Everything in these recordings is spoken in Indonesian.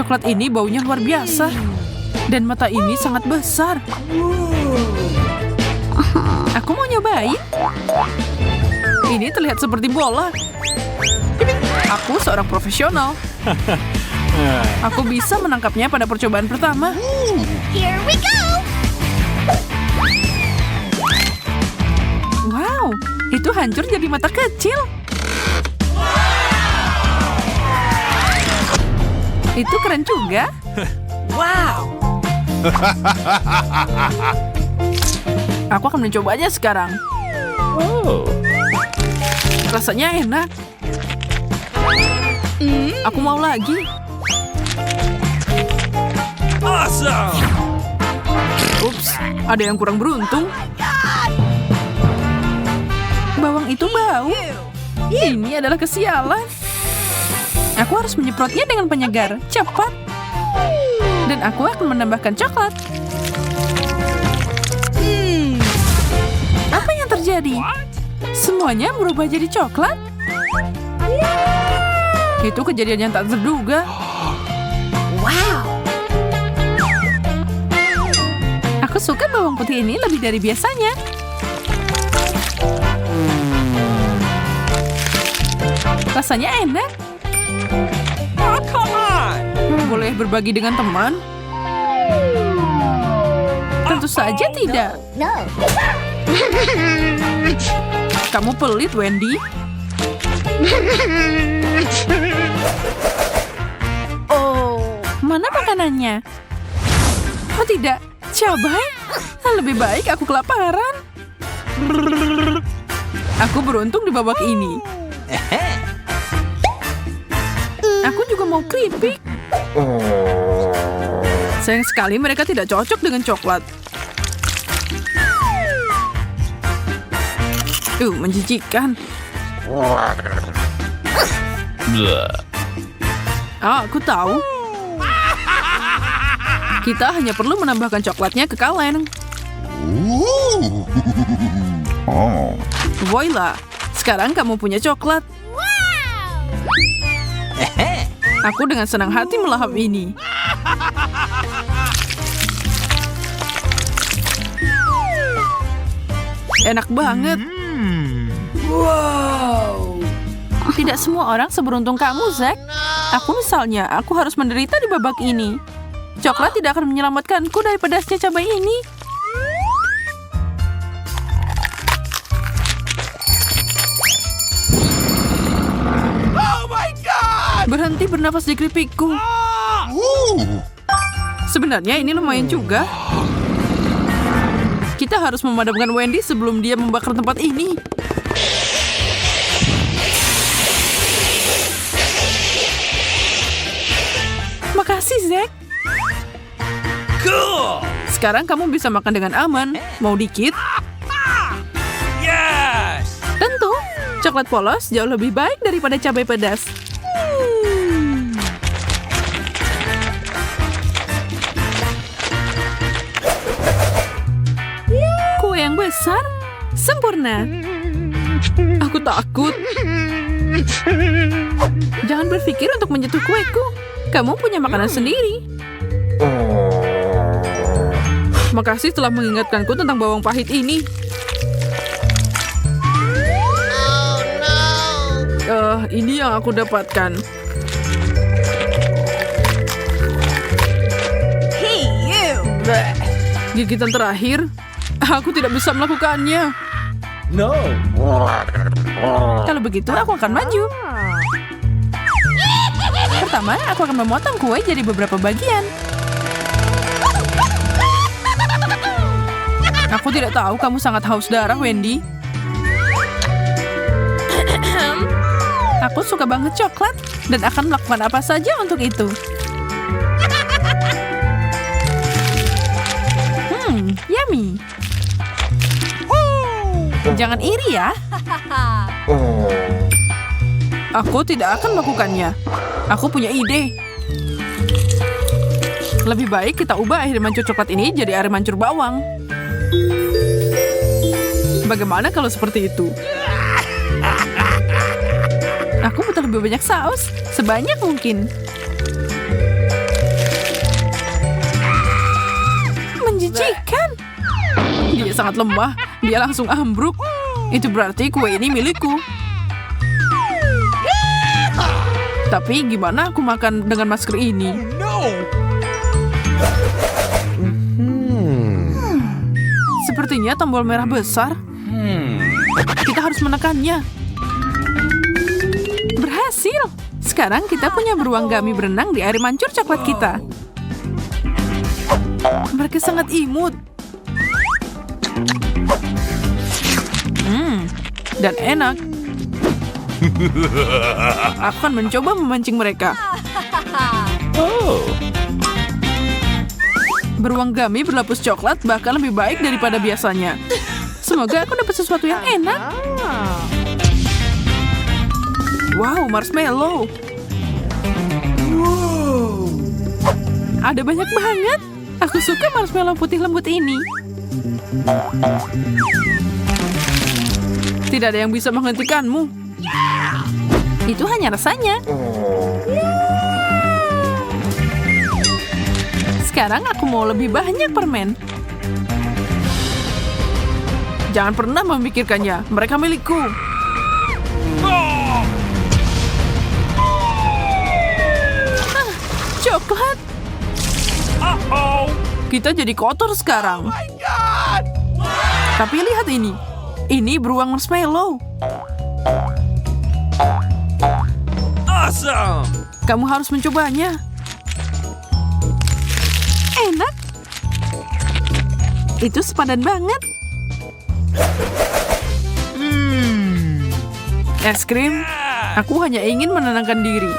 Coklat ini baunya luar biasa. Dan mata ini sangat besar. Aku mau nyobain. Ini terlihat seperti bola. Aku seorang profesional. Aku bisa menangkapnya pada percobaan pertama. Here we go! Wow, itu hancur jadi mata kecil. Itu keren juga. Wow! Aku akan mencobanya sekarang. Rasanya enak. Aku mau lagi. Awesome! Ups, ada yang kurang beruntung. Bawang itu bau. Ini adalah kesialan. Aku harus menyemprotnya dengan penyegar. Cepat. Dan aku akan menambahkan coklat. Apa yang terjadi? Semuanya berubah jadi coklat? Itu kejadian yang tak terduga. Wow! Aku suka bawang putih ini lebih dari biasanya. Rasanya enak. Oh, come on! Boleh berbagi dengan teman? Tentu saja tidak. No! Kamu pelit, Wendy. Oh! Mana makanannya? Oh tidak, cabai? Lebih baik aku kelaparan. Aku beruntung di babak ini. Aku juga mau keripik. Sayang sekali mereka tidak cocok dengan coklat. Menjijikan. Aku tahu. Kita hanya perlu menambahkan coklatnya ke kaleng. Voila, sekarang kamu punya coklat. Aku dengan senang hati melahap ini. Enak banget. Wow! Tidak semua orang seberuntung kamu, Zack. Aku misalnya, aku harus menderita di babak ini. Coklat tidak akan menyelamatkanku dari pedasnya cabai ini. Oh my God! Berhenti bernapas di keripikku. Sebenarnya ini lumayan juga. Kita harus memadamkan Wendy sebelum dia membakar tempat ini. Makasih, Zack. Cool! Sekarang kamu bisa makan dengan aman. Mau dikit? Yes! Tentu. Coklat polos jauh lebih baik daripada cabai pedas. Kue yang besar, sempurna. Aku takut. Jangan berpikir untuk menyentuh kueku. Kamu punya makanan sendiri. Makasih telah mengingatkanku tentang bawang pahit ini. Ini yang aku dapatkan. Hey, you! Gigitan terakhir, aku tidak bisa melakukannya. No! Kalau begitu, aku akan maju. Pertama, aku akan memotong kue jadi beberapa bagian. Aku tidak tahu kamu sangat haus darah, Wendy. Aku suka banget coklat dan akan melakukan apa saja untuk itu. Yummy. Jangan iri ya. Aku tidak akan melakukannya. Aku punya ide. Lebih baik kita ubah air mancur coklat ini jadi air mancur bawang. Bagaimana kalau seperti itu? Aku butuh lebih banyak saus, sebanyak mungkin. menjijikan. Dia sangat lemah. Dia langsung ambruk. Itu berarti kue ini milikku. Tapi gimana aku makan dengan masker ini? No! Sepertinya tombol merah besar. Kita harus menekannya. Berhasil. Sekarang kita punya beruang gummy berenang di air mancur coklat kita. Mereka sangat imut. Dan enak. Aku akan mencoba memancing mereka. Oh! Beruang gummy berlapis coklat bahkan lebih baik daripada biasanya. Semoga aku dapat sesuatu yang enak. Wow, marshmallow. Ada banyak banget. Aku suka marshmallow putih lembut ini. Tidak ada yang bisa menghentikanmu. Itu hanya rasanya. Sekarang aku mau lebih banyak permen. Jangan pernah memikirkannya. Mereka milikku. Coklat. Kita jadi kotor sekarang. My God! Tapi lihat ini. Ini beruang marshmallow. Awesome! Kamu harus mencobanya. Enak. Itu sepadan banget. Es krim. Aku hanya ingin menenangkan diri.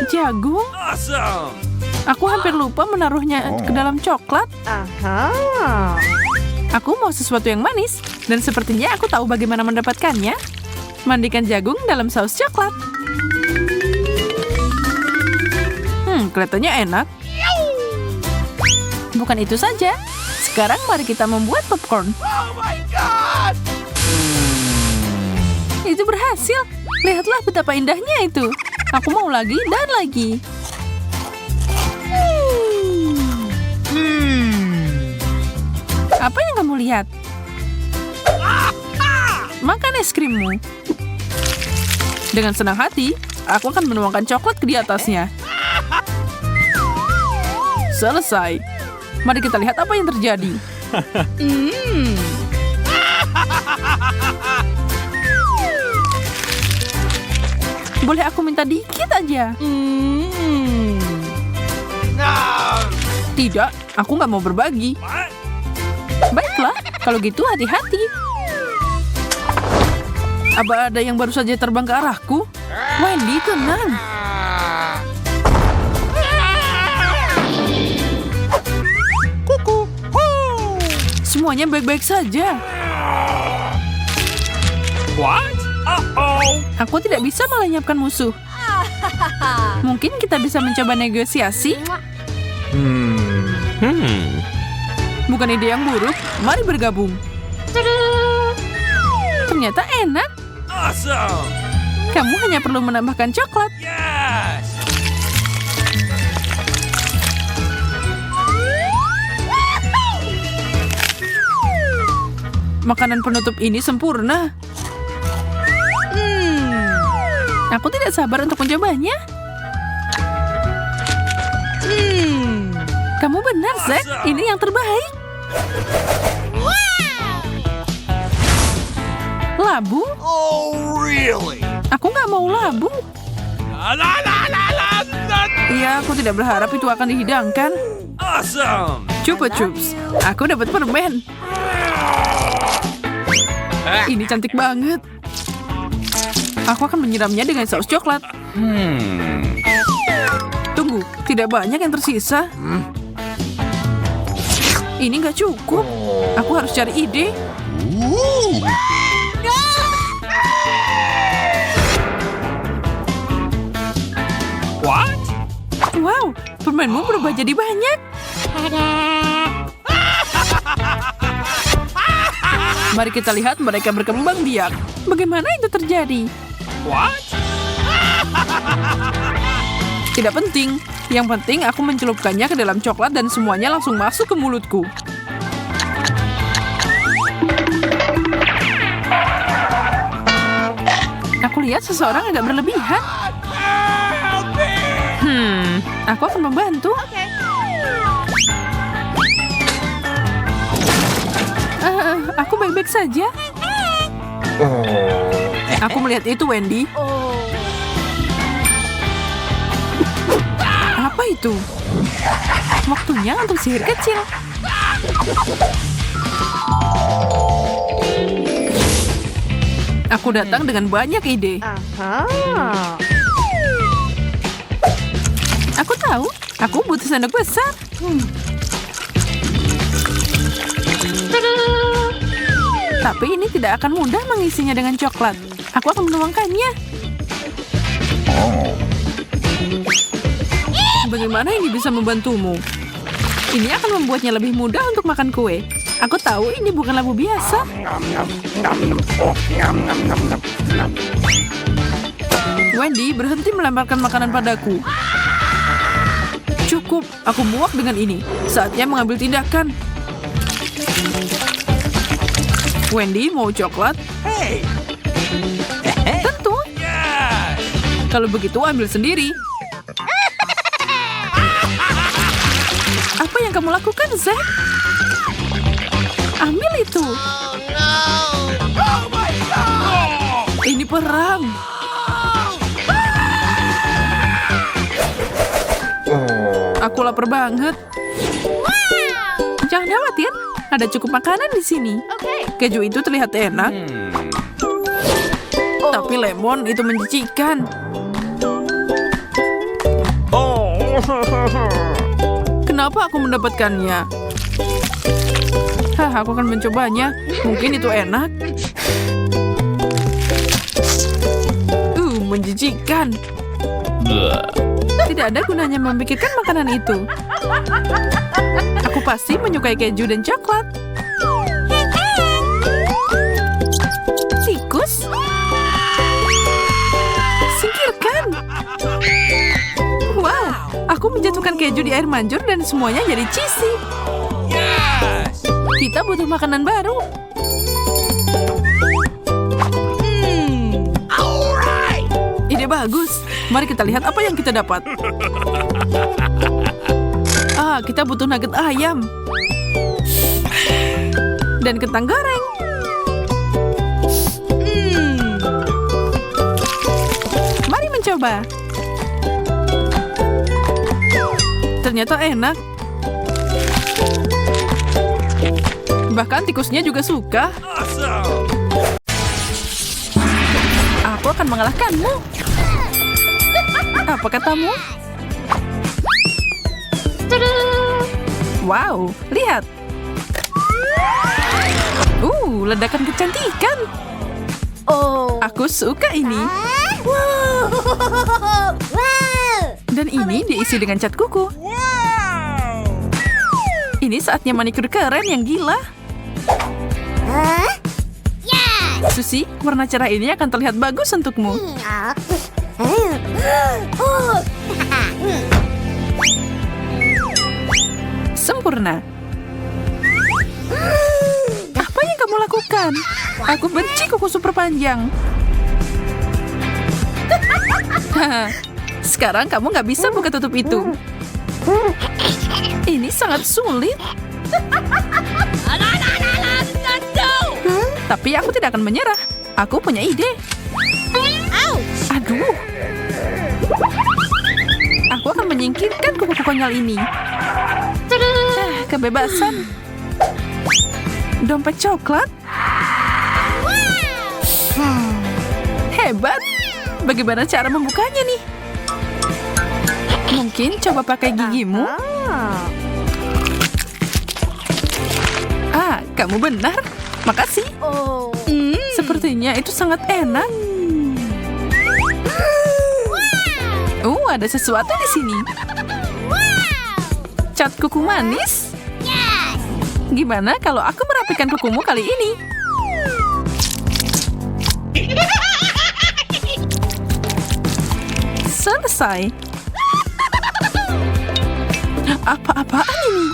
Jagung. Awesome! Aku hampir lupa menaruhnya ke dalam coklat. Aku mau sesuatu yang manis, dan sepertinya aku tahu bagaimana mendapatkannya. Mandikan jagung dalam saus coklat. Kelihatannya enak. Bukan itu saja. Sekarang mari kita membuat popcorn. Oh my God! Itu berhasil. Lihatlah betapa indahnya itu. Aku mau lagi dan lagi. Apa yang kamu lihat? Makan es krimmu. Dengan senang hati, aku akan menuangkan coklat di atasnya. Selesai. Mari kita lihat apa yang terjadi. Boleh aku minta dikit aja? No! Tidak, aku nggak mau berbagi. What? Baiklah, kalau gitu hati-hati. Apa ada yang baru saja terbang ke arahku? Wendy, tenang. Kuku! Semuanya baik-baik saja. What? Uh-oh! Aku tidak bisa melenyapkan musuh. Mungkin kita bisa mencoba negosiasi. Bukan ide yang buruk. Mari bergabung. Ternyata enak. Awesome! Kamu hanya perlu menambahkan coklat. Yes! Makanan penutup ini sempurna. Aku tidak sabar untuk mencobanya. Kamu benar, Zack. Ini yang terbaik. Labu? Oh, really? Aku nggak mau labu. La la la la la la. Iya, aku tidak berharap itu akan dihidangkan. Awesome! Coba, Chups. Aku dapat permen. Ini cantik banget. Aku akan menyiramnya dengan saus coklat. Tunggu, tidak banyak yang tersisa. Ini nggak cukup. Aku harus cari ide. What? Wow, permenmu berubah jadi banyak. Mari kita lihat mereka berkembang biak. Bagaimana itu terjadi? What? Tidak penting. Yang penting aku mencelupkannya ke dalam coklat dan semuanya langsung masuk ke mulutku. Aku lihat seseorang agak berlebihan. Aku akan membantu. Aku baik-baik saja. Aku melihat itu, Wendy. Apa itu? Waktunya untuk sihir kecil. Aku datang dengan banyak ide. Aku tahu, aku butuh sendok besar. Tapi ini tidak akan mudah mengisinya dengan coklat. Aku akan menuangkannya. Bagaimana ini bisa membantumu? Ini akan membuatnya lebih mudah untuk makan kue. Aku tahu ini bukan labu biasa. Wendy, berhenti melemparkan makanan padaku. Cukup, aku muak dengan ini. Saatnya mengambil tindakan. Wendy, mau coklat? Hey! Tentu. Yeah! Kalau begitu, ambil sendiri. Apa yang kamu lakukan, Zack? Ambil itu. Oh my God! Ini perang. Aku lapar banget. Jangan khawatir, ada cukup makanan di sini. Keju itu terlihat enak, tapi lemon itu menjijikan. Kenapa aku mendapatkannya? Aku akan mencobanya. Mungkin itu enak. Menjijikan. Tidak ada gunanya memikirkan makanan itu. Aku pasti menyukai keju dan coklat. Tikus? Singkirkan. Wow, aku menjatuhkan keju di air mancur dan semuanya jadi cheesy. Yes! Kita butuh makanan baru. Alright! Ide bagus. Mari kita lihat apa yang kita dapat. Kita butuh nugget ayam. Dan kentang goreng. Mari mencoba. Ternyata enak. Bahkan tikusnya juga suka. Awesome! Aku akan mengalahkanmu. Apa katamu? Wow, lihat. Ledakan kecantikan. Aku suka ini. Dan ini diisi dengan cat kuku. Ini saatnya manikur keren yang gila. Susie, warna cerah ini akan terlihat bagus untukmu. Sempurna. Apa yang kamu lakukan? Aku benci kuku super panjang. Sekarang kamu nggak bisa buka tutup itu. Ini sangat sulit. Tapi aku tidak akan menyerah. Aku punya ide. Aduh. Aku akan menyingkirkan kuku konyol ini. Kebebasan. Dompet coklat. Hebat. Bagaimana cara membukanya nih? Mungkin coba pakai gigimu. Kamu benar. Makasih. Sepertinya itu sangat enak. Ada sesuatu di sini. Cat kuku manis. Gimana kalau aku merapikan kukumu kali ini? Selesai. Apa-apaan ini?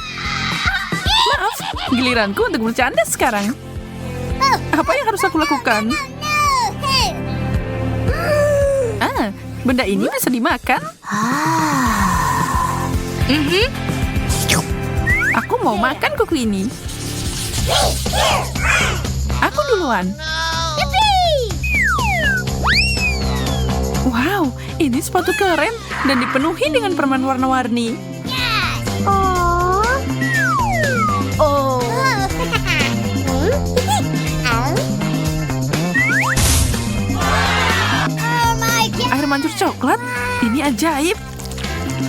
Maaf, giliranku untuk bercanda sekarang. Apa yang harus aku lakukan? Benda ini bisa dimakan. Aku mau makan kuku ini. Aku duluan. Wow, ini sepatu keren dan dipenuhi dengan permen warna-warni. Oh. Air mancur coklat, ini ajaib.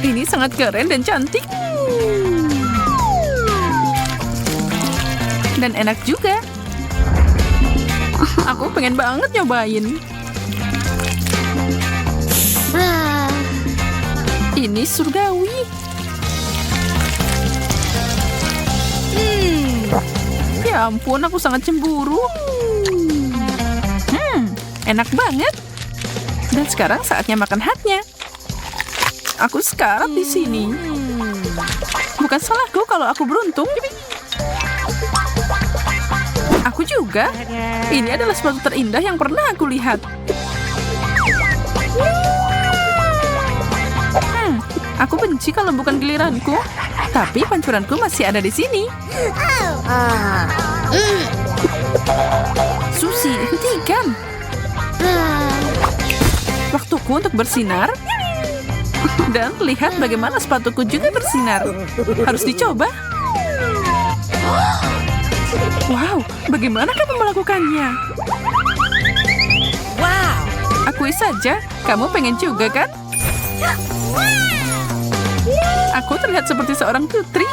Ini sangat keren dan cantik. Dan enak juga. Aku pengen banget nyobain. Ini surgawi. Ya ampun, aku sangat cemburu. Enak banget. Dan sekarang saatnya makan hatnya. Aku sekarat di sini. Bukan salahku kalau aku beruntung. Aku juga. Ini adalah sepatu terindah yang pernah aku lihat. Aku benci kalau bukan giliranku. Tapi pancuranku masih ada di sini. Susi, hentikan. Waktuku untuk bersinar. Dan lihat bagaimana sepatuku juga bersinar. Harus dicoba. Wow, bagaimana kamu melakukannya? Wow. Akui saja, kamu pengen juga kan? Aku terlihat seperti seorang putri.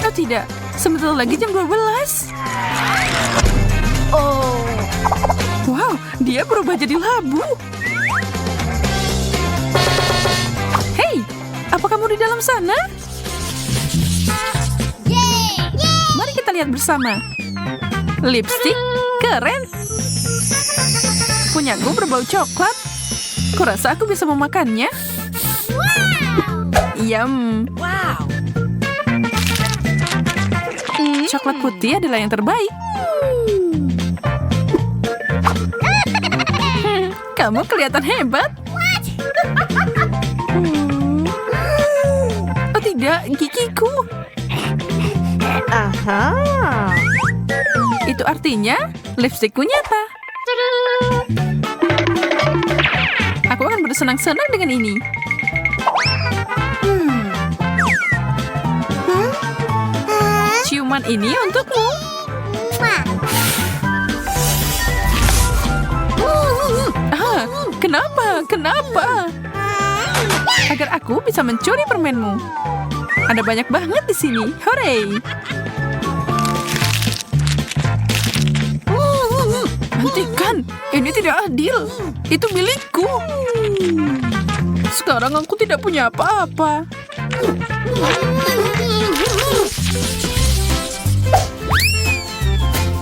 Oh tidak, sebentar lagi jam 12. Oh. Wow, dia berubah jadi labu. Hei, apa kamu di dalam sana? Mari kita lihat bersama. Lipstick keren. Punyaku berbau coklat. Kurasa aku bisa memakannya. Yum. Wow. Coklat putih adalah yang terbaik. Kamu kelihatan hebat. Oh tidak, gigiku. Itu artinya lipstikku nyata. Aku akan bersenang-senang dengan ini. Ciuman ini untukmu. Kenapa? Agar aku bisa mencuri permenmu. Ada banyak banget di sini. Hore! Hentikan! Ini tidak adil. Itu milikku. Sekarang aku tidak punya apa-apa.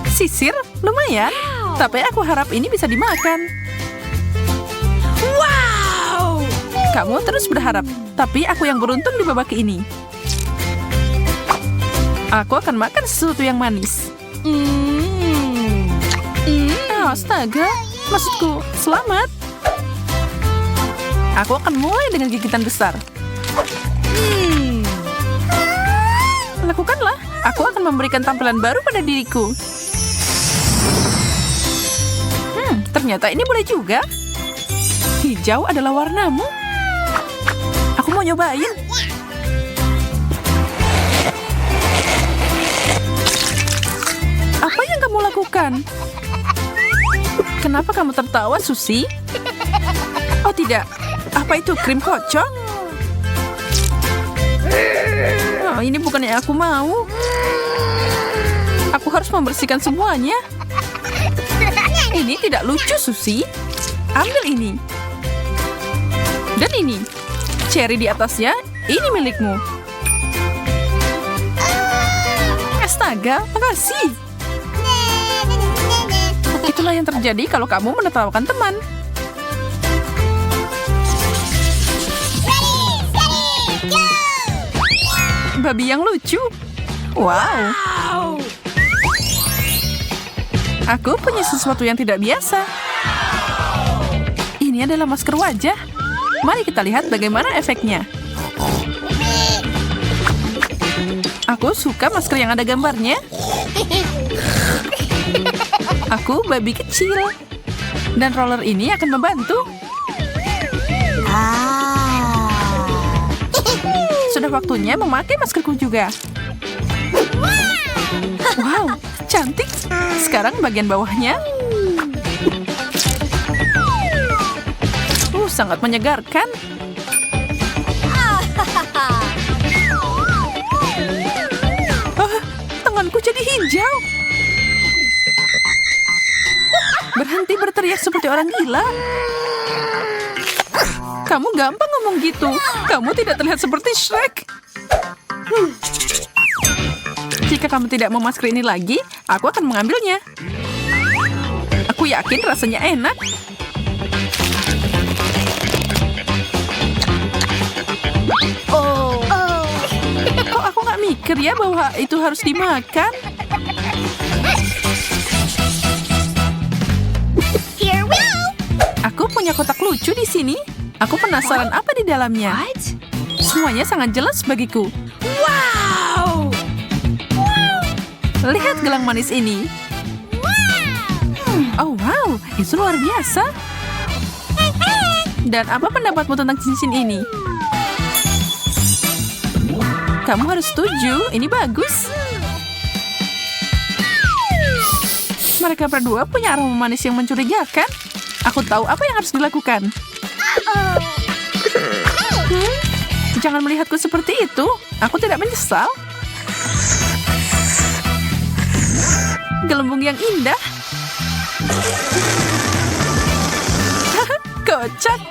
Sisir, lumayan. Tapi aku harap ini bisa dimakan. Wow. Kamu terus berharap, tapi aku yang beruntung di babak ini. Aku akan makan sesuatu yang manis. Astaga, maksudku, selamat. Aku akan mulai dengan gigitan besar. Lakukanlah, aku akan memberikan tampilan baru pada diriku. Ternyata ini boleh juga. Hijau adalah warnamu. Aku mau nyobain. Apa yang kamu lakukan? Kenapa kamu tertawa, Susi? Oh tidak, apa itu krim kocok? Oh, ini bukan yang aku mau. Aku harus membersihkan semuanya. Ini tidak lucu, Susi. Ambil ini. Dan ini. Cherry di atasnya, ini milikmu. Astaga, makasih. Itulah yang terjadi kalau kamu menertawakan teman. babi yang lucu. Wow. Aku punya sesuatu yang tidak biasa. Ini adalah masker wajah. Mari kita lihat bagaimana efeknya. Aku suka masker yang ada gambarnya. Aku babi kecil. Dan roller ini akan membantu. Sudah waktunya memakai maskerku juga. Wow, cantik. Sekarang bagian bawahnya. Sangat menyegarkan. Tanganku jadi hijau. Berhenti berteriak seperti orang gila. Kamu gampang ngomong gitu. Kamu tidak terlihat seperti Shrek. Jika kamu tidak mau masker ini lagi, aku akan mengambilnya. Aku yakin rasanya enak. Kok aku nggak mikir ya bahwa itu harus dimakan? Here we go. Aku punya kotak lucu di sini. Aku penasaran apa di dalamnya. Semuanya sangat jelas bagiku. Wow. Lihat gelang manis ini. Oh wow, itu luar biasa. Dan apa pendapatmu tentang cincin ini? Kamu harus setuju, ini bagus. Mereka berdua punya aroma manis yang mencurigakan. Aku tahu apa yang harus dilakukan. Jangan melihatku seperti itu. Aku tidak menyesal. Gelembung yang indah. Kocak.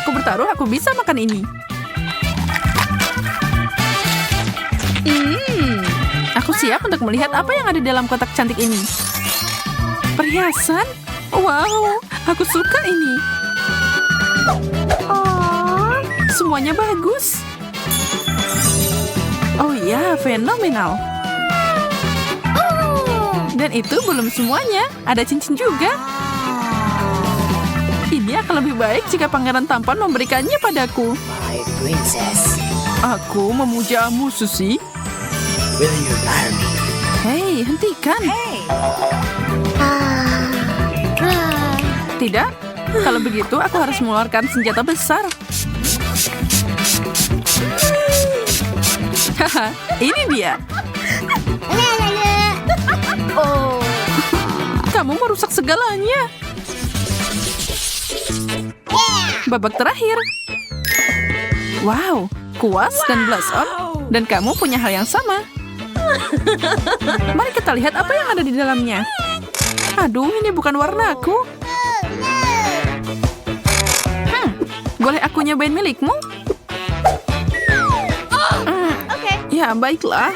Aku bertaruh aku bisa makan ini. Aku siap untuk melihat apa yang ada di dalam kotak cantik ini. Perhiasan? Wow, aku suka ini. Semuanya bagus. Oh ya, fenomenal. Dan itu belum semuanya. Ada cincin juga. Ini akan lebih baik jika pangeran tampan memberikannya padaku. My princess, Aku memujamu, Susi. will you marry me? Hei, hentikan. Tidak? Kalau begitu, aku harus mengeluarkan senjata besar. Haha, ini dia. Kamu merusak segalanya. Babak terakhir. Wow, kuas dan blush on. Dan kamu punya hal yang sama. Mari kita lihat apa yang ada di dalamnya. Aduh, ini bukan warnaku. Boleh aku nyobain milikmu? Ya, baiklah.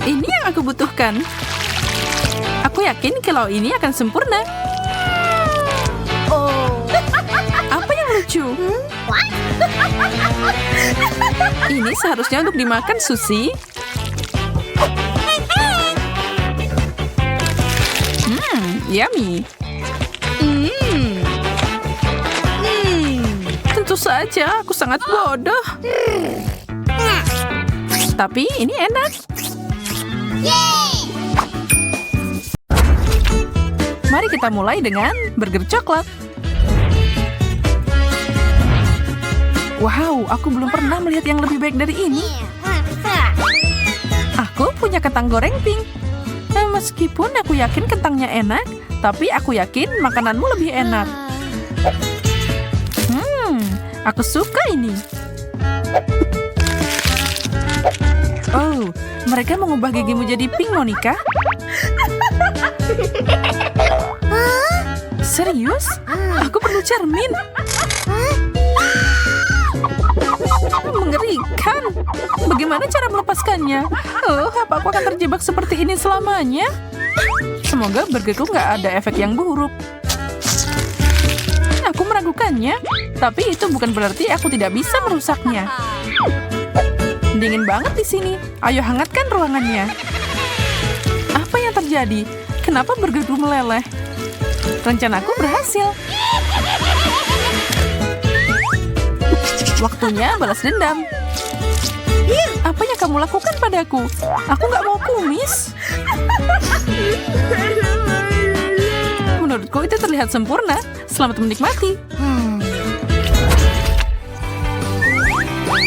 Ini yang aku butuhkan. Aku yakin kalau ini akan sempurna. Apa yang lucu? Ini seharusnya untuk dimakan, Susi. Yummy. Tentu saja, aku sangat bodoh. Tapi ini enak. Mari kita mulai dengan burger coklat. Wow, aku belum pernah melihat yang lebih baik dari ini. Aku punya kentang goreng pink. Meskipun aku yakin kentangnya enak, tapi aku yakin makananmu lebih enak. Aku suka ini. Oh, mereka mengubah gigimu jadi pink, Monica. Serius? Aku perlu cermin. Mengerikan. Bagaimana cara melepaskannya? Oh, apa aku akan terjebak seperti ini selamanya? Semoga burgerku nggak ada efek yang buruk. Aku meragukannya, tapi itu bukan berarti aku tidak bisa merusaknya. Dingin banget di sini. Ayo hangatkan ruangannya. Apa yang terjadi? Kenapa bergedu meleleh? Rencanaku berhasil. Waktunya balas dendam. Apa yang kamu lakukan padaku? Aku nggak mau kumis. Menurutku itu terlihat sempurna. Selamat menikmati.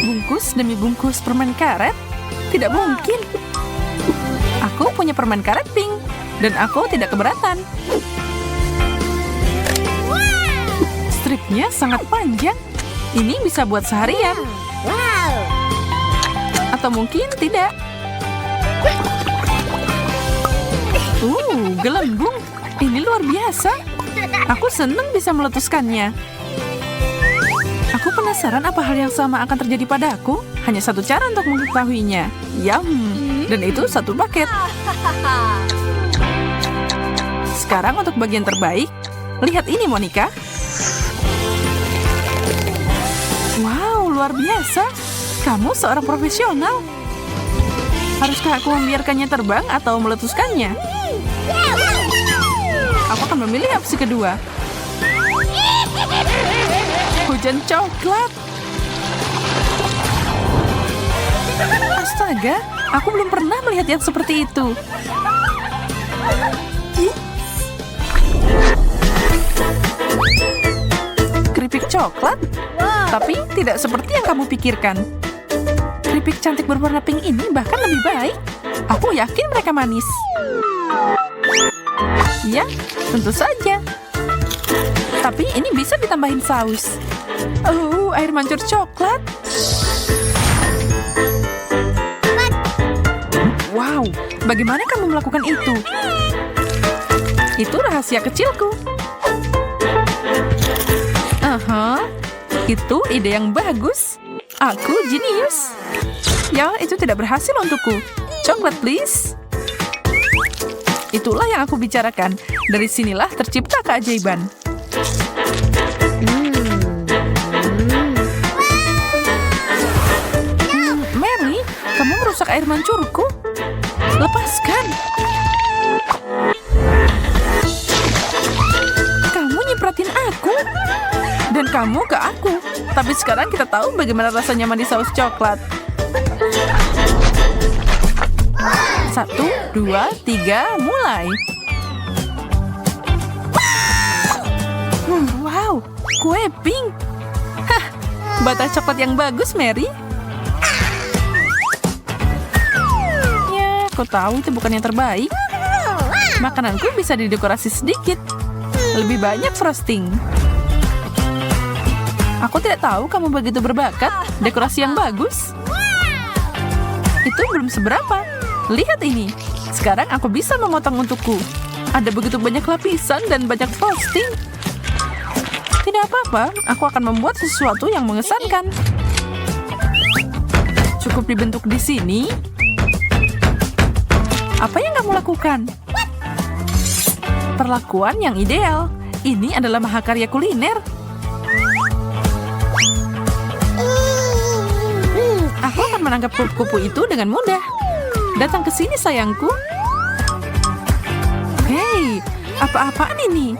Bungkus demi bungkus permen karet? Tidak mungkin. Aku punya permen karet pink. Dan aku tidak keberatan. Stripnya sangat panjang. Ini bisa buat seharian. Wow. Atau mungkin tidak. Gelembung. Ini luar biasa. Aku senang bisa meletuskannya. Aku penasaran apa hal yang sama akan terjadi padaku. Hanya satu cara untuk mengetahuinya. Yum. Dan itu satu paket. Sekarang untuk bagian terbaik. Lihat ini, Monica. Wow, luar biasa. Kamu seorang profesional. Haruskah aku membiarkannya terbang atau meletuskannya? Aku akan memilih opsi kedua. Hujan coklat. Astaga, aku belum pernah melihat yang seperti itu. Keripik coklat? Tapi tidak seperti yang kamu pikirkan. Keripik cantik berwarna pink ini bahkan lebih baik. Aku yakin mereka manis. Ya, tentu saja. Tapi ini bisa ditambahin saus. Oh, air mancur coklat. Wow, bagaimana kamu melakukan itu? Itu rahasia kecilku. Itu ide yang bagus. Aku jenius. Ya, itu tidak berhasil untukku. Coklat, please. Itulah yang aku bicarakan. Dari sinilah tercipta keajaiban. Mary, kamu merusak air mancurku. Lepaskan. Kamu nyipratin aku. Dan kamu ke aku. Tapi sekarang kita tahu bagaimana rasanya mandi saus coklat. 1, 2, 3, mulai. Wow, kue pink. Hah, bata coklat yang bagus, Mary. Ya, kau tahu itu bukan yang terbaik. Makananku bisa didekorasi sedikit. Lebih banyak frosting. Aku tidak tahu kamu begitu berbakat. Dekorasi yang bagus. Itu belum seberapa. Lihat ini. Sekarang aku bisa memotong untukku. Ada begitu banyak lapisan dan banyak frosting. Tidak apa-apa, aku akan membuat sesuatu yang mengesankan. Cukup dibentuk di sini. Apa yang kamu lakukan? Perlakuan yang ideal. Ini adalah mahakarya kuliner. Aku akan menangkap kupu-kupu itu dengan mudah. Datang ke sini, sayangku. Hei, apa-apaan ini?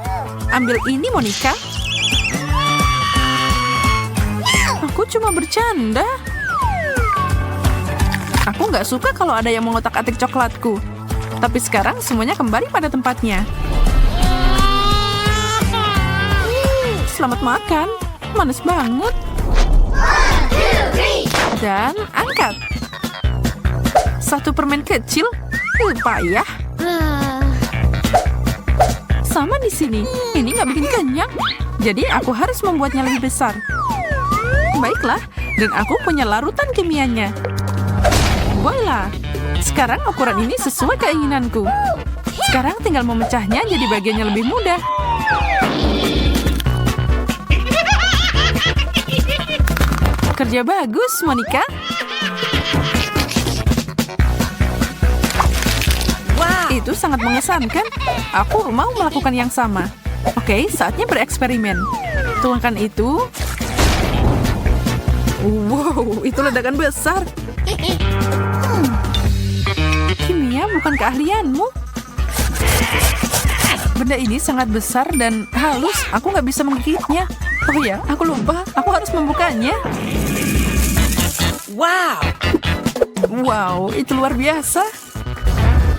Ambil ini, Monica. Aku cuma bercanda. Aku nggak suka kalau ada yang mengotak-atik coklatku. Tapi sekarang semuanya kembali pada tempatnya. Selamat makan. Manis banget. Dan angkat. Satu permen kecil. Payah. Sama di sini. Ini nggak bikin kenyang. Jadi aku harus membuatnya lebih besar. Baiklah. Dan aku punya larutan kimianya. Voila. Sekarang ukuran ini sesuai keinginanku. Sekarang tinggal memecahnya jadi bagiannya lebih mudah. Kerja bagus, Monica. Wow, itu sangat mengesankan. Aku mau melakukan yang sama. Oke, saatnya bereksperimen. Tuangkan itu. Wow, itu ledakan besar. Kimia bukan keahlianmu. Benda ini sangat besar dan halus. Aku nggak bisa menggigitnya. Oh ya, aku lupa. Aku harus membukanya. Wow! Wow, itu luar biasa.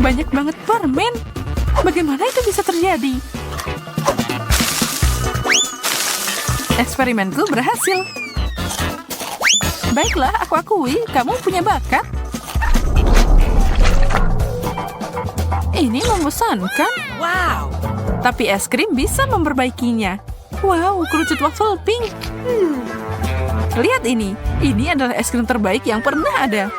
Banyak banget permen. Bagaimana itu bisa terjadi? Eksperimenku berhasil. Baiklah, aku akui kamu punya bakat. Ini membosankan. Wow! Tapi es krim bisa memperbaikinya. Wow, kerucut waffle pink. Lihat ini. Ini adalah es krim terbaik yang pernah ada.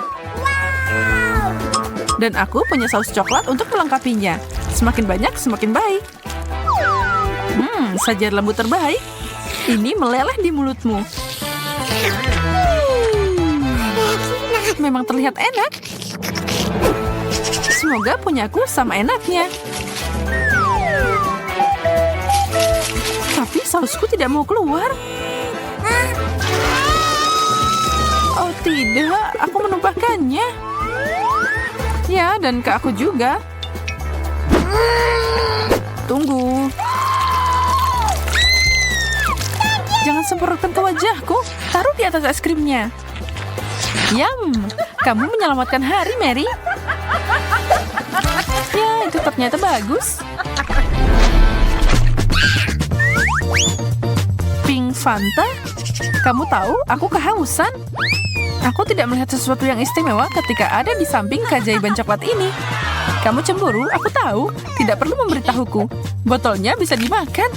Dan aku punya saus coklat untuk melengkapinya. Semakin banyak, semakin baik. Sajian lembut terbaik. Ini meleleh di mulutmu. Memang terlihat enak. Semoga punyaku sama enaknya. Tapi sausku tidak mau keluar. Oh tidak, aku menumpahkannya. Ya, dan ke aku juga. Tunggu. Jangan semprotkan ke wajahku. Taruh di atas es krimnya. Yum, kamu menyelamatkan hari, Mary. Ya, itu ternyata bagus. Pink Fanta? Kamu tahu, aku kehausan. Aku tidak melihat sesuatu yang istimewa ketika ada di samping keajaiban coklat ini. Kamu cemburu, aku tahu. Tidak perlu memberitahuku. Botolnya bisa dimakan.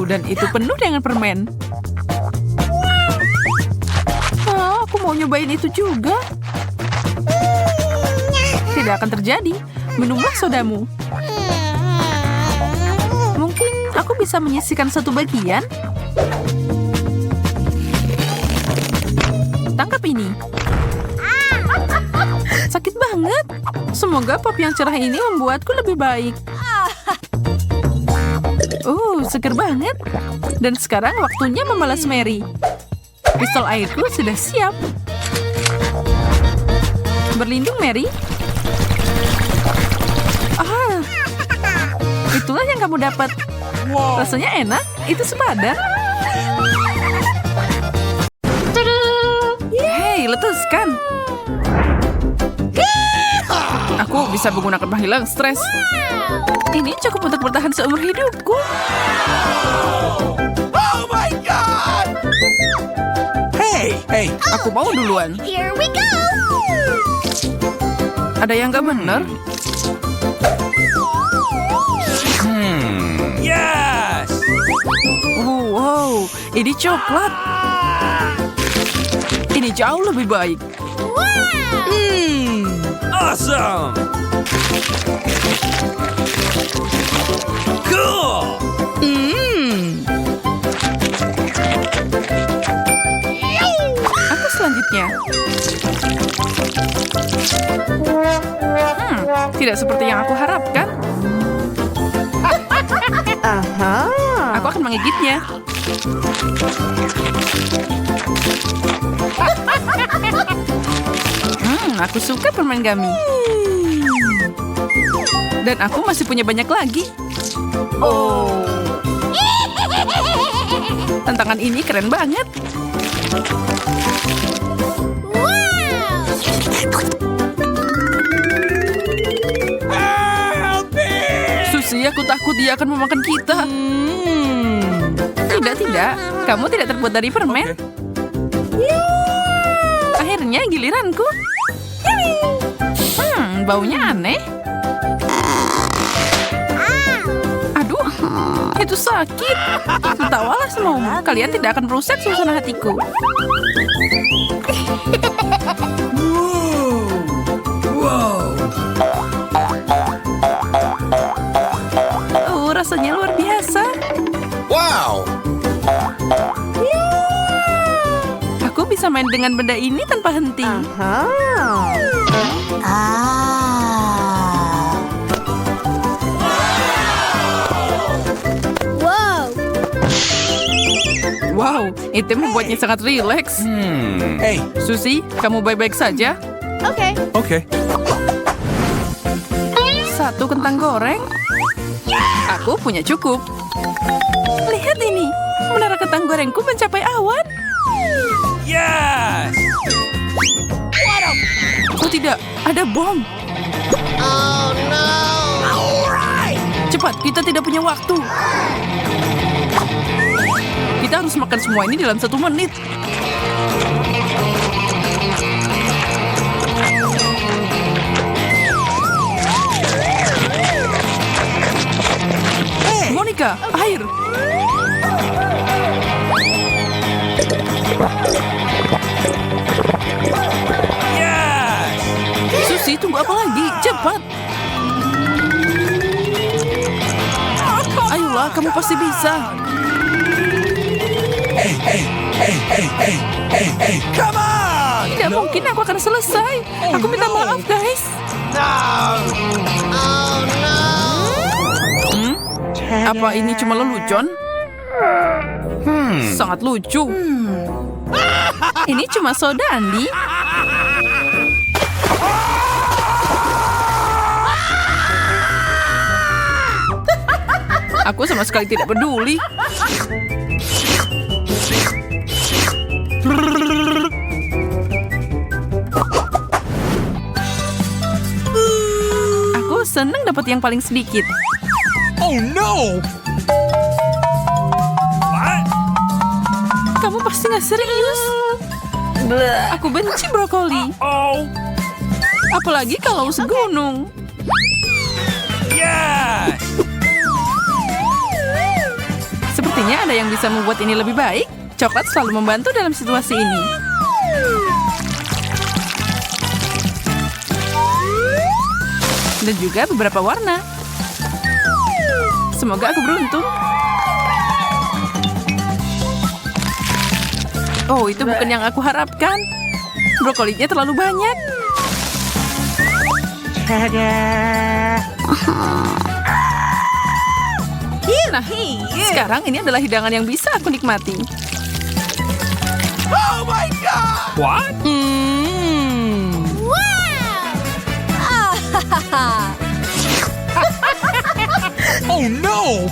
Dan itu penuh dengan permen. Aku mau nyobain itu juga. Tidak akan terjadi. Minumlah sodamu. Mungkin aku bisa menyisihkan satu bagian. Tangkap ini. Sakit banget. Semoga pop yang cerah ini membuatku lebih baik. Seger banget. Dan sekarang waktunya membalas Mary. Pistol airku sudah siap. Berlindung, Mary. Itulah yang kamu dapat. Rasanya enak. Itu sepadan. Hei, letuskan. Aku bisa menggunakan penghilang stres. Ini cukup untuk bertahan seumur hidupku. Oh my God! Hey! Aku mau duluan. Here we go! Ada yang nggak benar? Yes! Wow, ini coklat. Ini jauh lebih baik. Awesome! Cool! Aku selanjutnya. Tidak seperti yang aku harapkan. Aku akan menggigitnya. Aku suka permen gummy. Dan aku masih punya banyak lagi. Tantangan ini keren banget. Susi, aku takut dia akan memakan kita. Tidak. Kamu tidak terbuat dari permen. Akhirnya giliranku. Baunya aneh. Aduh, itu sakit. Tertawalah semuamu. Kalian tidak akan merusak suasana hatiku. Rasanya luar biasa. Wow! Aku bisa main dengan benda ini tanpa henti. Whoa! Wow, itu membuatnya sangat rileks. Hey. Susie, kamu baik-baik saja? Okay. Okay. Satu kentang goreng? Aku punya cukup. Lihat ini, menara kentang gorengku mencapai awan. Yes. Oh tidak, ada bom. Oh no! Cepat, kita tidak punya waktu. Kita harus makan semua ini dalam 1 menit. Monica, air. Yes. Susie, tunggu apa lagi? Cepat. Ayolah, kamu pasti bisa. Come on. Tidak mungkin aku akan selesai. Aku minta maaf, guys. Oh no! Apa ini cuma lelucon? Sangat lucu. Ini cuma soda, Andi. Aku sama sekali tidak peduli. Aku senang dapat yang paling sedikit. Oh no. What? Kamu pasti nggak serius. Aku benci brokoli. Oh. Apalagi kalau segunung. Yes. Sepertinya ada yang bisa membuat ini lebih baik. Coklat selalu membantu dalam situasi ini. Dan juga beberapa warna. Semoga aku beruntung. Oh, itu bukan yang aku harapkan. Brokolinya terlalu banyak. Nah, sekarang ini adalah hidangan yang bisa aku nikmati. Oh my God. What? Oh no.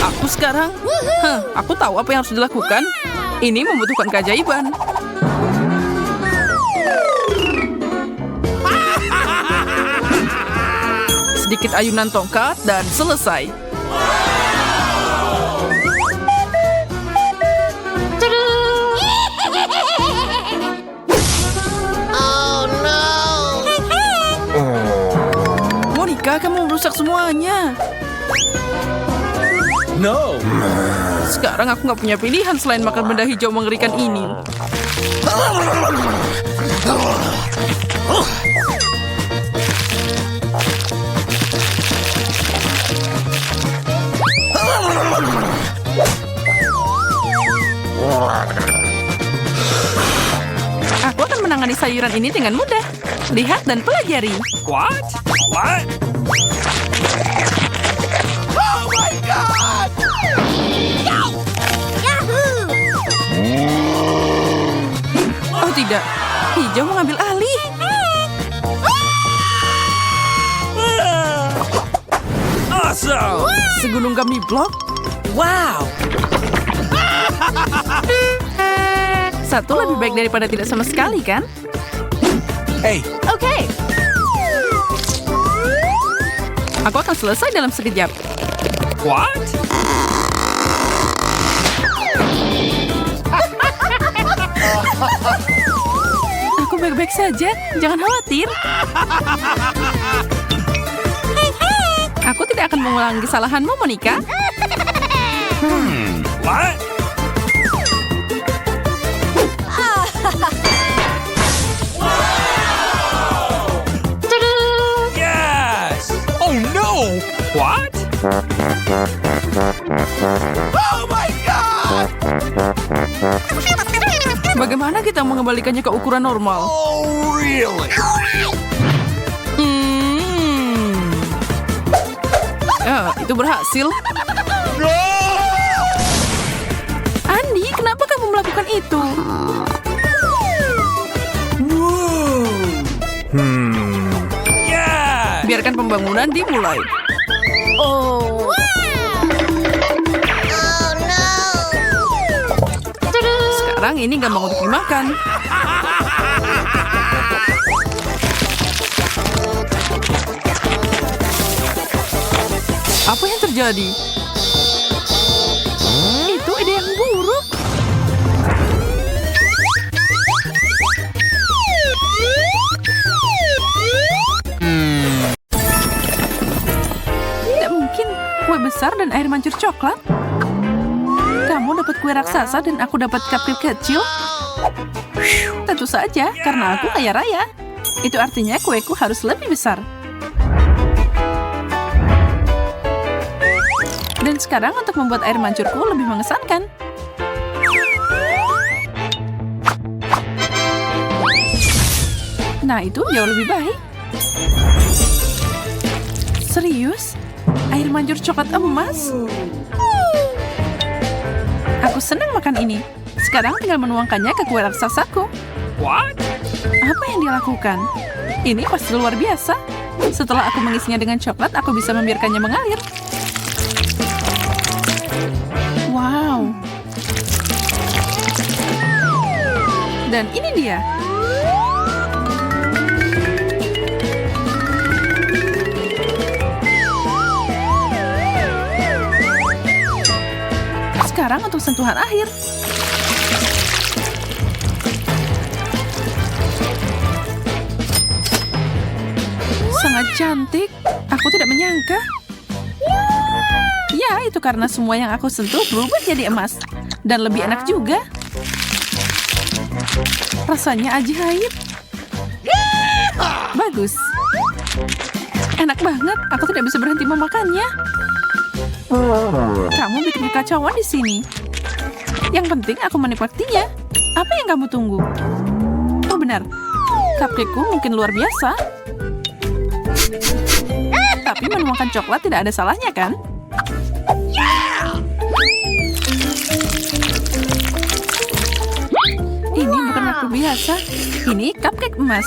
Aku sekarang, aku tahu apa yang harus dilakukan. Ini membutuhkan keajaiban. Sedikit ayunan tongkat dan selesai. Oh no! Monica, kamu merusak semuanya. No. Sekarang aku nggak punya pilihan selain makan benda hijau mengerikan ini. Aku akan menangani sayuran ini dengan mudah. Lihat dan pelajari. What? What? Oh my God. Yahoo! Oh tidak, hijau mengambil alih. Awesome. Segunung kami blok. Wow. Satu lebih baik daripada tidak sama sekali, kan? Hey. Okay. Aku akan selesai dalam sekejap. What? Aku baik-baik saja, jangan khawatir. Aku tidak akan mengulangi kesalahanmu, Monica. What? Yes. Oh no. What? Oh my God. Bagaimana kita mengembalikannya ke ukuran normal? Oh really? Ya, itu berhasil. lakukan itu. Yes! Biarkan pembangunan dimulai. Oh, Oh no! sekarang ini gampang untuk dimakan. Apa yang terjadi? Itu ide yang buruk. Tidak mungkin. Kue besar dan air mancur coklat. Kamu dapat kue raksasa dan aku dapat cupcake kecil. Tentu saja, karena aku kaya raya. Itu artinya kueku harus lebih besar. Dan sekarang untuk membuat air mancurku lebih mengesankan. Nah, itu jauh lebih baik. Serius? Air mancur coklat emas? Aku senang makan ini. Sekarang tinggal menuangkannya ke kue raksasaku. What? Apa yang dia lakukan? Ini pasti luar biasa. Setelah aku mengisinya dengan coklat, aku bisa membiarkannya mengalir. Wow. Dan ini dia. Sekarang untuk sentuhan akhir. Sangat cantik. Aku tidak menyangka. Ya, itu karena semua yang aku sentuh berubah jadi emas. Dan lebih enak juga. Rasanya ajaib. Bagus. Enak banget. Aku tidak bisa berhenti memakannya. Kamu bikin kekacauan di sini. Yang penting aku menikmatinya. Apa yang kamu tunggu? Oh benar. Cupcakeku mungkin luar biasa. Tapi menuangkan coklat tidak ada salahnya, kan? Ini bukan waktu biasa. Ini cupcake emas.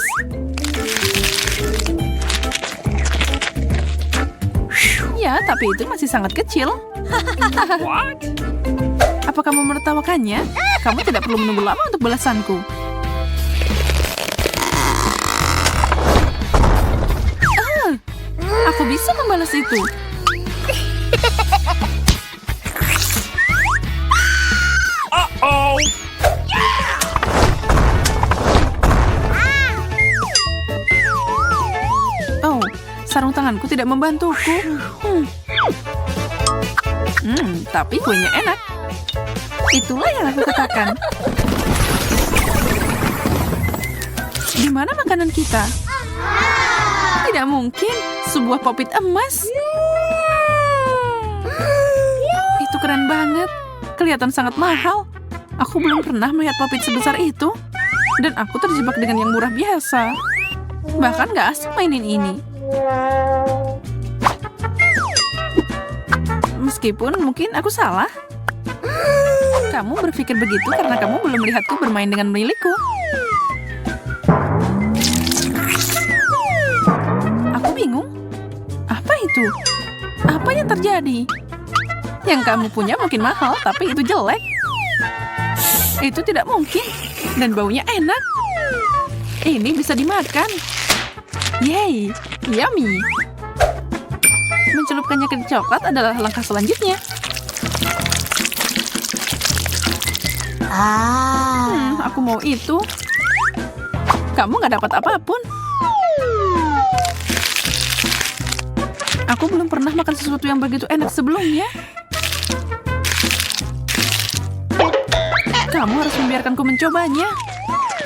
Ya, tapi itu masih sangat kecil. What? Apa kamu menertawakannya? Kamu tidak perlu menunggu lama untuk balasanku. Aku bisa membalas itu. Uh-oh! Oh, sarung tanganku tidak membantuku. Tapi kuenya enak. Itulah yang aku katakan. Di mana makanan kita? Tidak mungkin. Sebuah popit emas. Itu keren banget. Kelihatan sangat mahal. Aku belum pernah melihat popit sebesar itu. Dan aku terjebak dengan yang murah biasa. Bahkan gak asik mainin ini. Meskipun mungkin aku salah. Kamu berpikir begitu karena kamu belum melihatku bermain dengan milikku. Aku bingung. Apa itu? Apa yang terjadi? Yang kamu punya mungkin mahal, tapi itu jelek. Itu tidak mungkin. Dan baunya enak. Ini bisa dimakan. Yeay, yummy. Mencelupkannya ke coklat adalah langkah selanjutnya. Aku mau itu. Kamu gak dapat apapun. Aku belum pernah makan sesuatu yang begitu enak sebelumnya. Kamu harus membiarkanku mencobanya.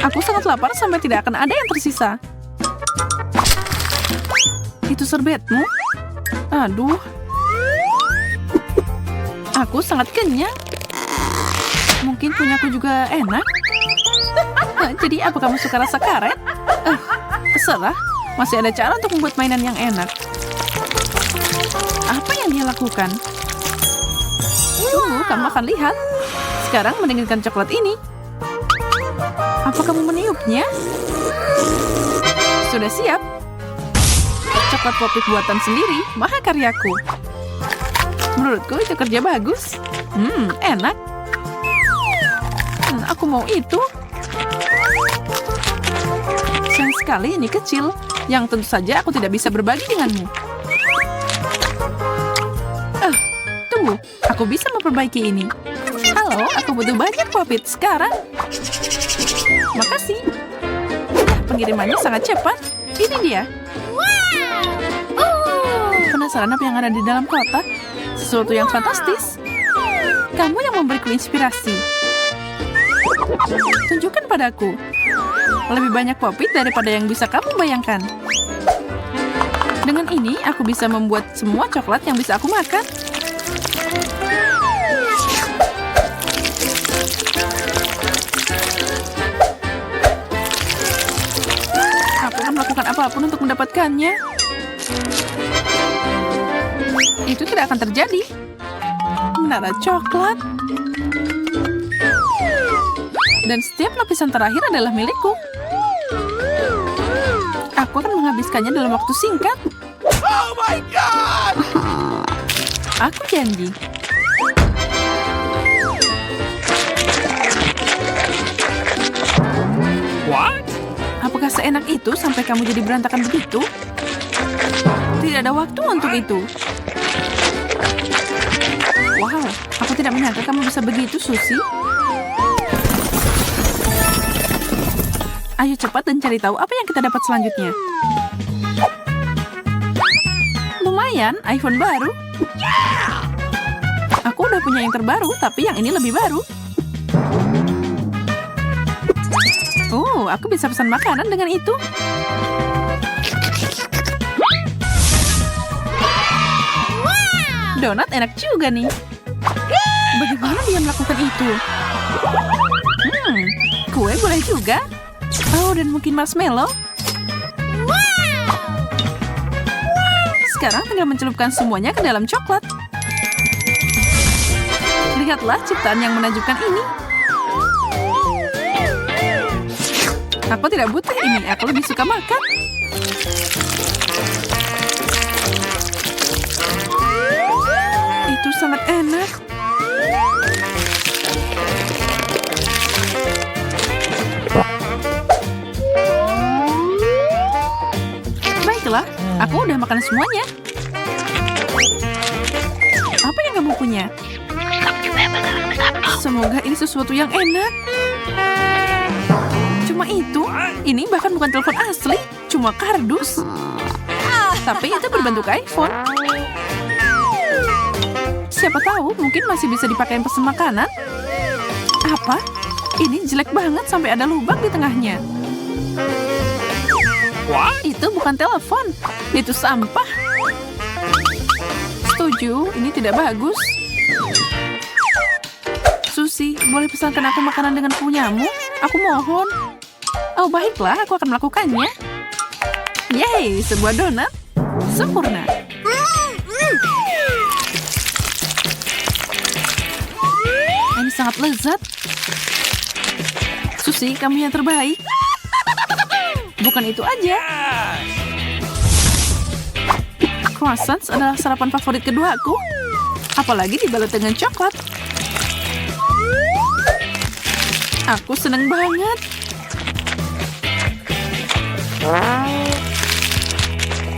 Aku sangat lapar sampai tidak akan ada yang tersisa. Itu serbetmu? Aduh. Aku sangat kenyang. Mungkin punyaku juga enak. Jadi apa kamu suka rasa karet? Terserah. Masih ada cara untuk membuat mainan yang enak. Apa yang dia lakukan? Tunggu, kamu akan lihat. Sekarang mendinginkan coklat ini. Apa kamu meniupnya? Sudah siap? Coklat popit buatan sendiri, mahakaryaku. Menurutku itu kerja bagus. Enak. Aku mau itu. Sayang sekali ini kecil, yang tentu saja aku tidak bisa berbagi denganmu. Tunggu, aku bisa memperbaiki ini. Halo, aku butuh banyak popit sekarang. Makasih. Pengirimannya sangat cepat. Ini dia. Penasaran apa yang ada di dalam kotak? Sesuatu yang fantastis. Kamu yang memberiku inspirasi. Tunjukkan padaku. Lebih banyak popit daripada yang bisa kamu bayangkan. Dengan ini, aku bisa membuat semua coklat yang bisa aku makan. Aku akan melakukan apapun untuk mendapatkannya. Itu tidak akan terjadi. Menara coklat. Dan setiap lapisan terakhir adalah milikku. Aku akan menghabiskannya dalam waktu singkat. Oh my God! Aku janji. What? Apakah seenak itu sampai kamu jadi berantakan begitu? Tidak ada waktu untuk itu. Wow, aku tidak menyangka kamu bisa begitu, Susie. Ayo cepat dan cari tahu apa yang kita dapat selanjutnya. Lumayan, iPhone baru. Aku udah punya yang terbaru, tapi yang ini lebih baru. Oh, aku bisa pesan makanan dengan itu. Donat enak juga nih. Bagaimana dia melakukan itu? Kue boleh juga. Oh, dan mungkin marshmallow. Sekarang tinggal mencelupkan semuanya ke dalam coklat. Lihatlah ciptaan yang menakjubkan ini. Aku tidak butuh ini, aku lebih suka makan. Itu sangat enak. Baiklah, aku udah makan semuanya. Apa yang kamu punya? Semoga ini sesuatu yang enak. Cuma itu, ini bahkan bukan telepon asli, cuma kardus. Tapi itu berbentuk iPhone. Siapa tahu, mungkin masih bisa dipakai pesan makanan. Apa? Ini jelek banget sampai ada lubang di tengahnya. What? Itu bukan telepon, itu sampah. Setuju, ini tidak bagus. Susie, boleh pesankan aku makanan dengan punyamu? Aku mohon. Oh, baiklah, aku akan melakukannya. Yeay, sebuah donat. Sempurna. Ini sangat lezat. Susie, kamu yang terbaik. Bukan itu aja. Croissants adalah sarapan favorit keduaku. Apalagi dibalut dengan coklat. Aku seneng banget.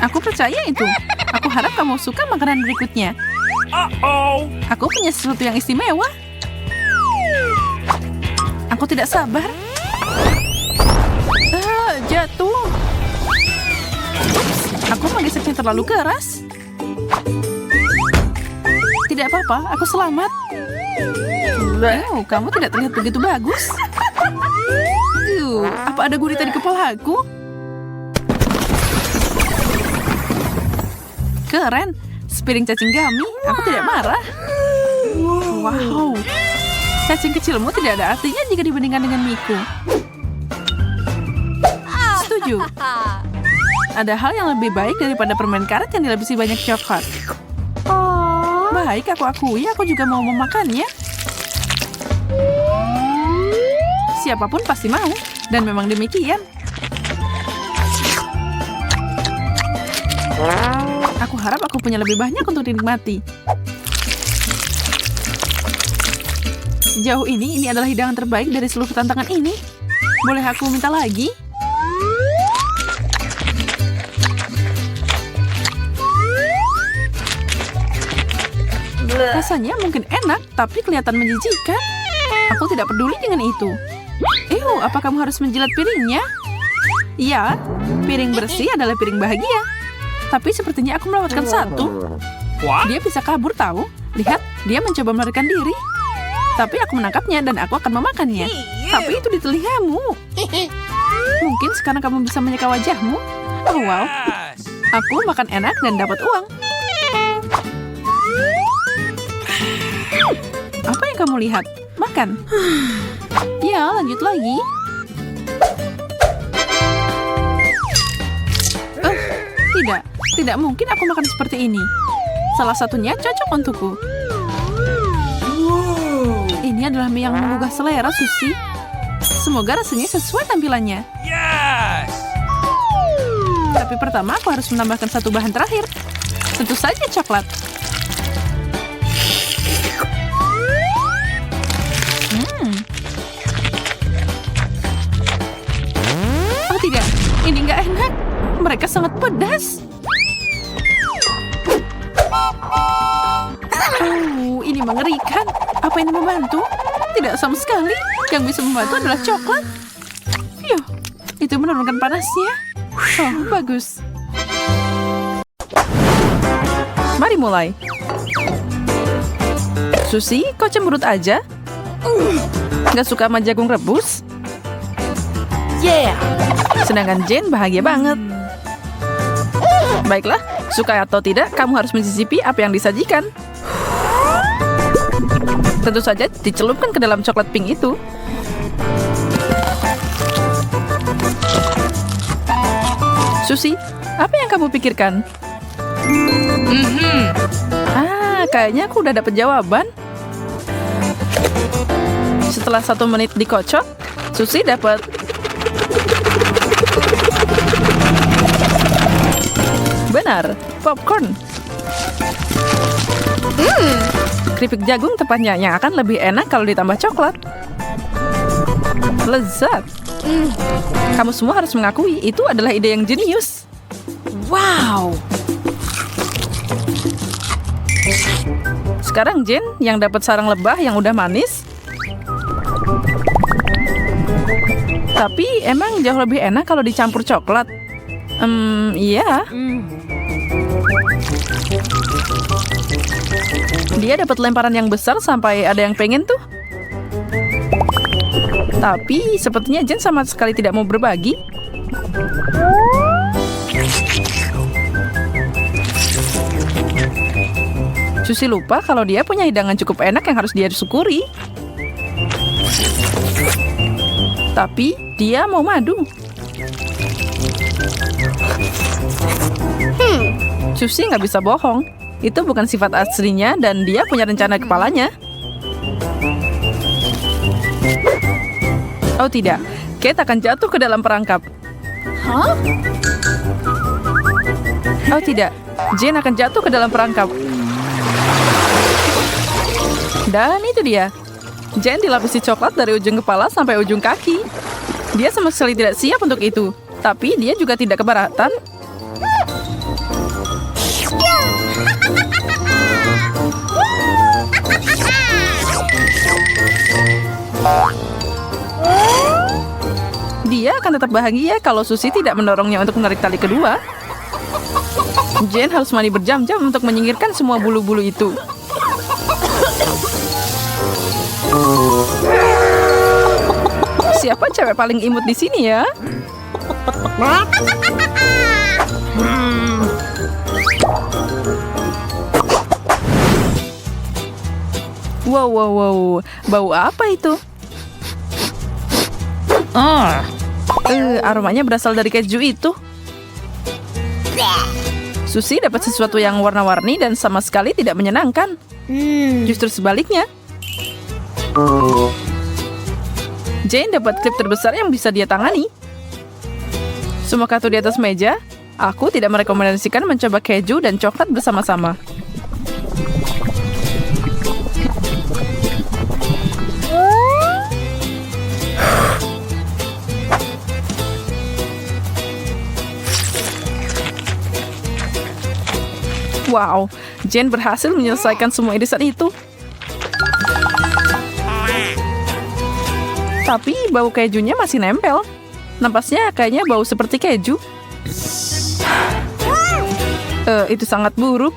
Aku percaya itu. Aku harap kamu suka makanan berikutnya. Uh-oh. Aku punya sesuatu yang istimewa. Aku tidak sabar. Jatuh. Ups, aku menggeseknya terlalu keras. Tidak apa-apa, aku selamat. Oh, kamu tidak terlihat begitu bagus. Apa ada gurita di kepala aku? Keren, sepiring cacing gami. Aku tidak marah. Wow, cacing kecilmu tidak ada artinya jika dibandingkan dengan Miku. Setuju. Ada hal yang lebih baik daripada permen karet yang dilapisi banyak coklat. Baik, aku akui, aku juga mau memakannya. Siapapun pasti mau. Dan memang demikian. Aku harap aku punya lebih banyak untuk dinikmati. Sejauh ini adalah hidangan terbaik dari seluruh tantangan ini. Boleh aku minta lagi? Rasanya mungkin enak, tapi kelihatan menjijikan. Aku tidak peduli dengan itu. Apa kamu harus menjilat piringnya? Ya, piring bersih adalah piring bahagia. Tapi sepertinya aku melewatkan satu. What? Dia bisa kabur tahu. Lihat, dia mencoba melarikan diri. Tapi aku menangkapnya dan aku akan memakannya. Tapi itu di telingamu. Mungkin sekarang kamu bisa menyeka wajahmu. Oh wow, Yes. aku makan enak dan dapat uang. Apa yang kamu lihat? Makan. Ya, lanjut lagi. Tidak mungkin aku makan seperti ini. Salah satunya cocok untukku. Ini adalah mie yang menggugah selera, Susie. Semoga rasanya sesuai tampilannya. Yes. Tapi pertama aku harus menambahkan satu bahan terakhir. Tentu saja coklat. Oh tidak, ini nggak enak. Mereka sangat pedas. Oh, ini mengerikan. Apa ini membantu? Tidak sama sekali. Yang bisa membantu adalah coklat. Yuh, itu menurunkan panasnya. Oh, bagus. Mari mulai. Susie, kau cemberut aja? Nggak suka sama jagung rebus? Yeah! Sedangkan Jane bahagia banget. Baiklah, suka atau tidak, kamu harus mencicipi apa yang disajikan. Tentu saja dicelupkan ke dalam coklat pink itu. Susie, apa yang kamu pikirkan? Kayaknya aku udah dapet jawaban. Setelah 1 menit dikocok, Susie dapat benar, popcorn. Keripik jagung tepatnya yang akan lebih enak kalau ditambah coklat. Lezat. Kamu semua harus mengakui itu adalah ide yang jenius. Wow! Sekarang Jane yang dapat sarang lebah yang udah manis. Tapi emang jauh lebih enak kalau dicampur coklat. Iya. Dia dapat lemparan yang besar sampai ada yang pengen tuh. Tapi sepertinya Jane sama sekali tidak mau berbagi. Susie lupa kalau dia punya hidangan cukup enak yang harus dia syukuri. Tapi dia mau madu. Susie nggak bisa bohong. Itu bukan sifat aslinya dan dia punya rencana di kepalanya. Oh tidak, Kate akan jatuh ke dalam perangkap. Hah? Oh tidak, Jane akan jatuh ke dalam perangkap. Dan itu dia. Jane dilapisi coklat dari ujung kepala sampai ujung kaki. Dia sama sekali tidak siap untuk itu. Tapi dia juga tidak keberatan. Dia akan tetap bahagia kalau Susie tidak mendorongnya untuk menarik tali kedua. Jane harus mandi berjam-jam untuk menyingkirkan semua bulu-bulu itu. Siapa cewek paling imut di sini ya? Wow. Bau apa itu? Aromanya berasal dari keju itu. Susie dapat sesuatu yang warna-warni dan sama sekali tidak menyenangkan. Jane dapat klip terbesar yang bisa dia tangani. Semua kartu di atas meja. Aku tidak merekomendasikan mencoba keju dan coklat bersama-sama. Wow, Jane berhasil menyelesaikan semua irisan itu. Tapi bau kejunya masih nempel. Nampaknya kayaknya bau seperti keju. Itu sangat buruk.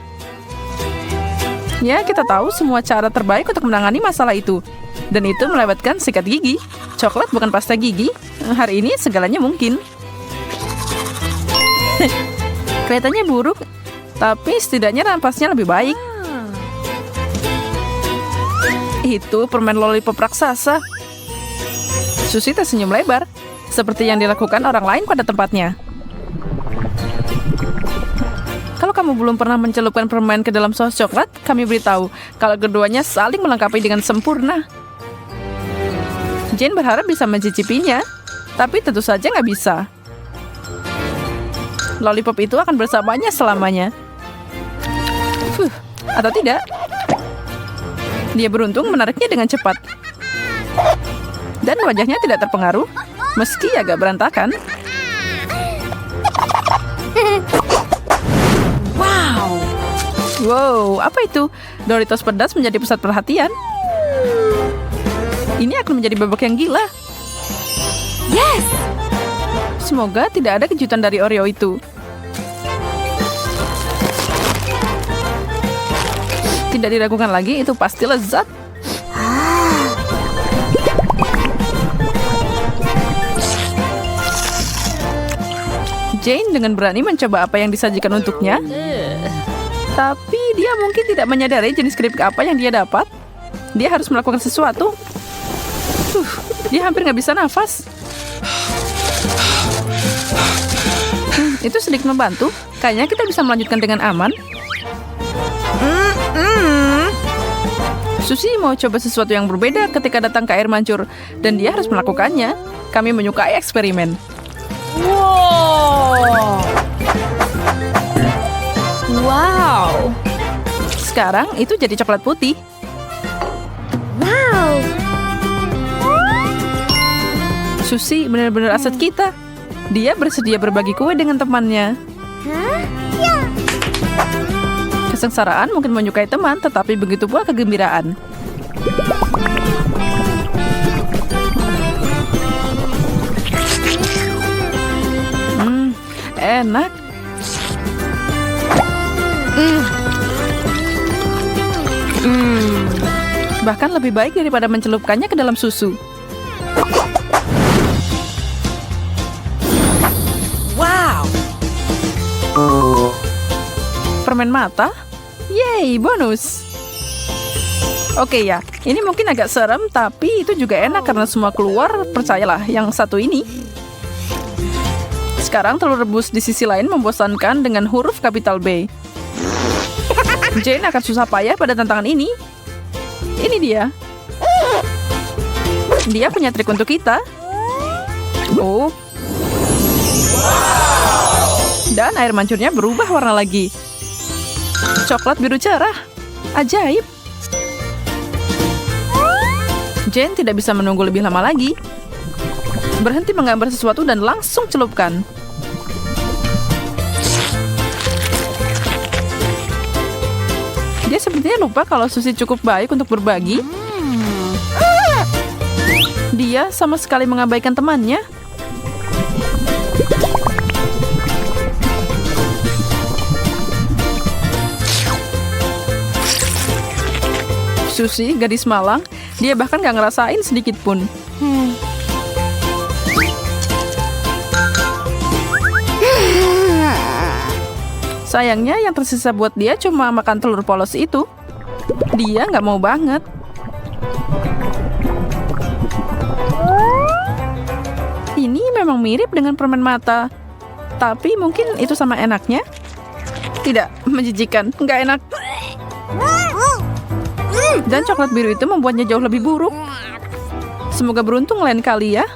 Ya, kita tahu semua cara terbaik untuk menangani masalah itu. Dan itu melewatkan sikat gigi. Coklat bukan pasta gigi. Hari ini segalanya mungkin. Kelihatannya buruk, tapi setidaknya nampasnya lebih baik. Itu permen lollipop raksasa. Susie tersenyum lebar, seperti yang dilakukan orang lain pada tempatnya. Kalau kamu belum pernah mencelupkan permen ke dalam saus coklat, kami beritahu kalau keduanya saling melengkapi dengan sempurna. Jane berharap bisa mencicipinya, tapi tentu saja nggak bisa. Lollipop itu akan bersamanya selamanya. Atau tidak? Dia beruntung menariknya dengan cepat. Dan wajahnya tidak terpengaruh, meski agak berantakan. Wow, apa itu? Doritos pedas menjadi pusat perhatian. Ini akan menjadi babak yang gila. Yes! Semoga tidak ada kejutan dari Oreo itu. Tidak diragukan lagi, itu pasti lezat. Jane dengan berani mencoba apa yang disajikan untuknya. Tapi dia mungkin tidak menyadari jenis keripik apa yang dia dapat. Dia harus melakukan sesuatu. Dia hampir nggak bisa nafas. Itu sedikit membantu. Kayaknya kita bisa melanjutkan dengan aman. Susie mau coba sesuatu yang berbeda ketika datang ke air mancur. Dan dia harus melakukannya. Kami menyukai eksperimen. Wow. Sekarang itu jadi coklat putih. Wow. Susie benar-benar aset kita. Dia bersedia berbagi kue dengan temannya. Kesengsaraan mungkin menyukai teman, tetapi begitu pula kegembiraan. Enak. Bahkan lebih baik daripada mencelupkannya ke dalam susu. Wow. Permen mata? Yeay, bonus. Oke ya, ini mungkin agak serem, tapi itu juga enak karena semua keluar, percayalah, yang satu ini. Sekarang telur rebus di sisi lain membosankan dengan huruf kapital B. Jane akan susah payah pada tantangan ini. Ini dia. Dia punya trik untuk kita. Oh. Dan air mancurnya berubah warna lagi. Coklat biru cerah. Ajaib. Jane tidak bisa menunggu lebih lama lagi. Berhenti menggambar sesuatu dan langsung celupkan. Dia sepertinya lupa kalau Susie cukup baik untuk berbagi. Dia sama sekali mengabaikan temannya. Susie, gadis malang, dia bahkan gak ngerasain sedikit pun. Sayangnya yang tersisa buat dia cuma makan telur polos itu. Dia nggak mau banget. Ini memang mirip dengan permen mata. Tapi mungkin itu sama enaknya. Tidak, menjijikan, nggak enak. Dan coklat biru itu membuatnya jauh lebih buruk. Semoga beruntung lain kali ya.